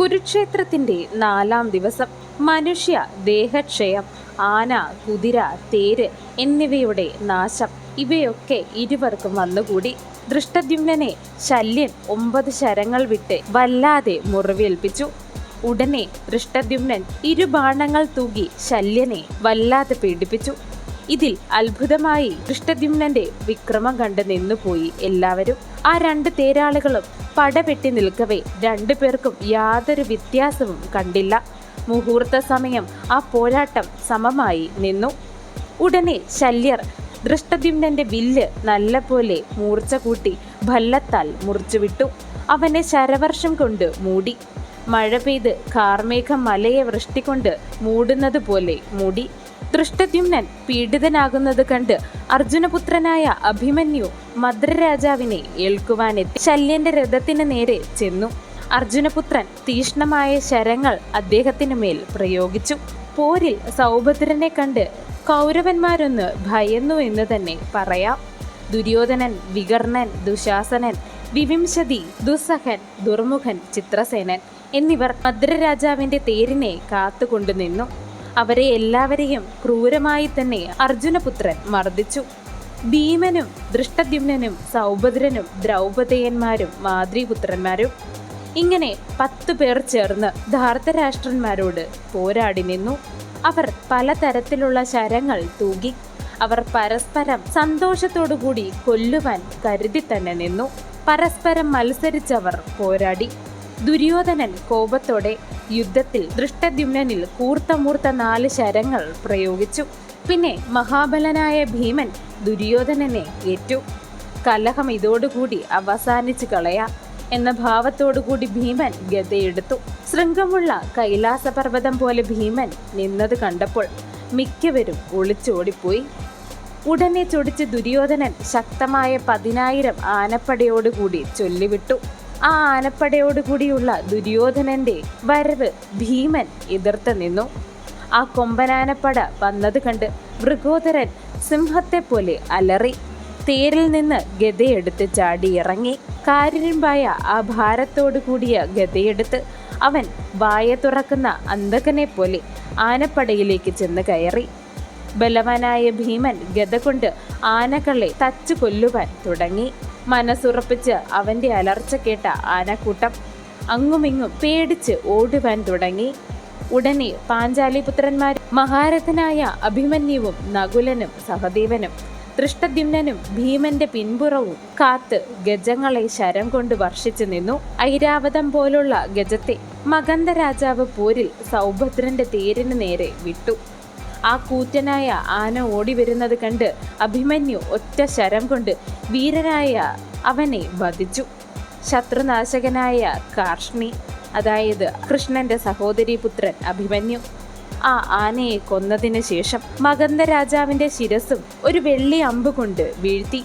കുരുക്ഷേത്രത്തിന്റെ 4-ാം ദിവസം മനുഷ്യ ദേഹക്ഷയം, ആന, കുതിര, തേര് എന്നിവയുടെ നാശം ഇവയൊക്കെ ഇരുവർക്കും വന്നുകൂടി. ദൃഷ്ടദ്യുമ്നനെ ശല്യൻ 9 ശരങ്ങൾ വിട്ട് വല്ലാതെ മുറിവേൽപ്പിച്ചു. ഉടനെ ദൃഷ്ടദ്യുമ്നൻ 2 ബാണങ്ങൾ തൂകി ശല്യനെ വല്ലാതെ പീഡിപ്പിച്ചു. ഇതിൽ അത്ഭുതമായി ദൃഷ്ടദ്യുമ്നന്റെ വിക്രമം കണ്ട് നിന്നുപോയി എല്ലാവരും. ആ 2 തേരാളികളും പടവെട്ടി നിൽക്കവേ 2 പേർക്കും യാതൊരു വ്യത്യാസവും കണ്ടില്ല. മുഹൂർത്ത സമയം ആ പോരാട്ടം സമമായി നിന്നു. ഉടനെ ശല്യർ ദൃഷ്ടദ്യുമ്നന്റെ വില്ല് നല്ലപോലെ മൂർച്ച കൂട്ടി ഭല്ലത്താൽ മുറിച്ചുവിട്ടു. അവനെ ശരവർഷം കൊണ്ട് മൂടി. മഴ പെയ്ത് കാർമേഘം മലയെ വൃഷ്ടി കൊണ്ട് മൂടുന്നത് പോലെ മൂടി. ദൃഷ്ടദ്യുമ്നൻ പീഡിതനാകുന്നത് കണ്ട് അർജുനപുത്രനായ അഭിമന്യു മദ്രരാജാവിനെ ഏൽക്കുവാനെത്തി ശല്യന്റെ രഥത്തിന് നേരെ ചെന്നു. അർജുനപുത്രൻ തീഷ്ണമായ ശരങ്ങൾ അദ്ദേഹത്തിന് മേൽ പ്രയോഗിച്ചു. പോരിൽ സൗഭദ്രനെ കണ്ട് കൗരവന്മാരൊന്ന് ഭയന്നു എന്ന് തന്നെ പറയാം. ദുര്യോധനൻ, വികർണൻ, ദുശാസനൻ, വിവിംശതി, ദുസ്സഹൻ, ദുർമുഖൻ, ചിത്രസേനൻ എന്നിവർ മദ്രരാജാവിന്റെ തേരിനെ കാത്തുകൊണ്ടു നിന്നു. അവരെ എല്ലാവരെയും ക്രൂരമായി തന്നെ അർജുനപുത്രൻ മർദ്ദിച്ചു. ഭീമനും ദൃഷ്ടദ്യുമ്നനും സൗഭദ്രനും ദ്രൗപദേയന്മാരും മാദ്രീപുത്രന്മാരും ഇങ്ങനെ 10 പേർ ചേർന്ന് ധാർത്തരാഷ്ട്രന്മാരോട് പോരാടി നിന്നു. അവർ പലതരത്തിലുള്ള ശരങ്ങൾ തൂകി. അവർ പരസ്പരം സന്തോഷത്തോടുകൂടി കൊല്ലുവാൻ കരുതി തന്നെ നിന്നു. പരസ്പരം മത്സരിച്ചവർ പോരാടി. ദുര്യോധനൻ കോപത്തോടെ യുദ്ധത്തിൽ ദൃഷ്ടദ്യുമ്നനിൽ കൂർത്തമൂർത്ത 4 ശരങ്ങൾ പ്രയോഗിച്ചു. പിന്നെ മഹാബലനായ ഭീമൻ ദുര്യോധനനെ ഏറ്റു. കലഹം ഇതോടുകൂടി അവസാനിച്ചു കളയാം എന്ന ഭാവത്തോടുകൂടി ഭീമൻ ഗദയെടുത്തു. ശൃംഗമുള്ള കൈലാസപർവ്വതം പോലെ ഭീമൻ നിന്നത് കണ്ടപ്പോൾ മിക്കവരും ഒളിച്ചോടിപ്പോയി. ഉടനെ ചൊടിച്ച് ദുര്യോധനൻ ശക്തമായ 10,000 ആനപ്പടയോടുകൂടി ചൊല്ലിവിട്ടു. ആ ആനപ്പടയോടുകൂടിയുള്ള ദുര്യോധനന്റെ വരവ് ഭീമൻ എതിർത്ത് നിന്നു. ആ കൊമ്പനാനപ്പട വന്നത് കണ്ട് വൃഗോദരൻ സിംഹത്തെ പോലെ അലറി. തേരിൽ നിന്ന് ഗദയെടുത്ത് ചാടിയിറങ്ങി. കാരിരുമ്പായ ആ ഭാരത്തോടു കൂടിയ ഗദയെടുത്ത് അവൻ വായ തുറക്കുന്ന അന്തകനെ പോലെ ആനപ്പടയിലേക്ക് ചെന്ന് കയറി. ബലവാനായ ഭീമൻ ഗദ കൊണ്ട് ആനകളെ തച്ചു കൊല്ലുവാൻ തുടങ്ങി. മനസ്സുറപ്പിച്ച് അവന്റെ അലർച്ച കേട്ട ആനക്കൂട്ടം അങ്ങുമിങ്ങും പേടിച്ച് ഓടുവാൻ തുടങ്ങി. ഉടനെ പാഞ്ചാലിപുത്രന്മാർ മഹാരഥനായ അഭിമന്യുവും നകുലനും സഹദേവനും ദൃഷ്ടദ്യുമ്നനും ഭീമന്റെ പിൻപുറവും കാത്ത് ഗജങ്ങളെ ശരം കൊണ്ട് വർഷിച്ചു നിന്നു. ഐരാവതം പോലുള്ള ഗജത്തെ മഗന്ധ രാജാവ് പോരിൽ സൗഭദ്രന്റെ തേരിന് നേരെ വിട്ടു. ആ കൂറ്റനായ ആന ഓടി വരുന്നത് കണ്ട് അഭിമന്യു ഒറ്റ ശരം കൊണ്ട് വീരനായ അവനെ വധിച്ചു. ശത്രുനാശകനായ കാർഷ്ണി, അതായത് കൃഷ്ണന്റെ സഹോദരി പുത്രൻ അഭിമന്യു, ആ ആനയെ കൊന്നതിന് ശേഷം മഗന്ധ രാജാവിന്റെ ശിരസും ഒരു വെള്ളി അമ്പ് കൊണ്ട് വീഴ്ത്തി.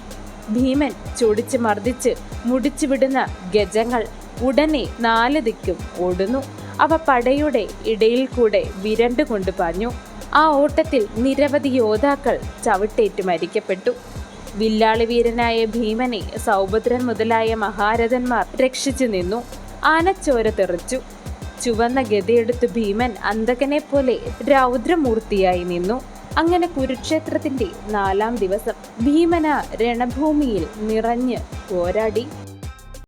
ഭീമൻ ചൊടിച്ച് മർദ്ദിച്ച് മുടിച്ചു വിടുന്ന ഗജങ്ങൾ ഉടനെ 4 ദിക്കും ഓടുന്നു. അവ പടയുടെ ഇടയിൽ കൂടെ വിരണ്ടുകൊണ്ട് പാഞ്ഞു. ആ ഓട്ടത്തിൽ നിരവധി യോദ്ധാക്കൾ ചവിട്ടേറ്റ് മരിക്കപ്പെട്ടു. വില്ലാളി വീരനായ ഭീമനെ സൗഭദ്രൻ മുതലായ മഹാരഥന്മാർ രക്ഷിച്ചു നിന്നു. ആനച്ചോര തെറിച്ചു. ചുവന്ന ഗദയെടുത്ത് ഭീമൻ അന്തകനെ പോലെ രൗദ്രമൂർത്തിയായി നിന്നു. അങ്ങനെ കുരുക്ഷേത്രത്തിന്റെ 4-ാം ദിവസം ഭീമന രണഭൂമിയിൽ നിറഞ്ഞ് പോരാടി.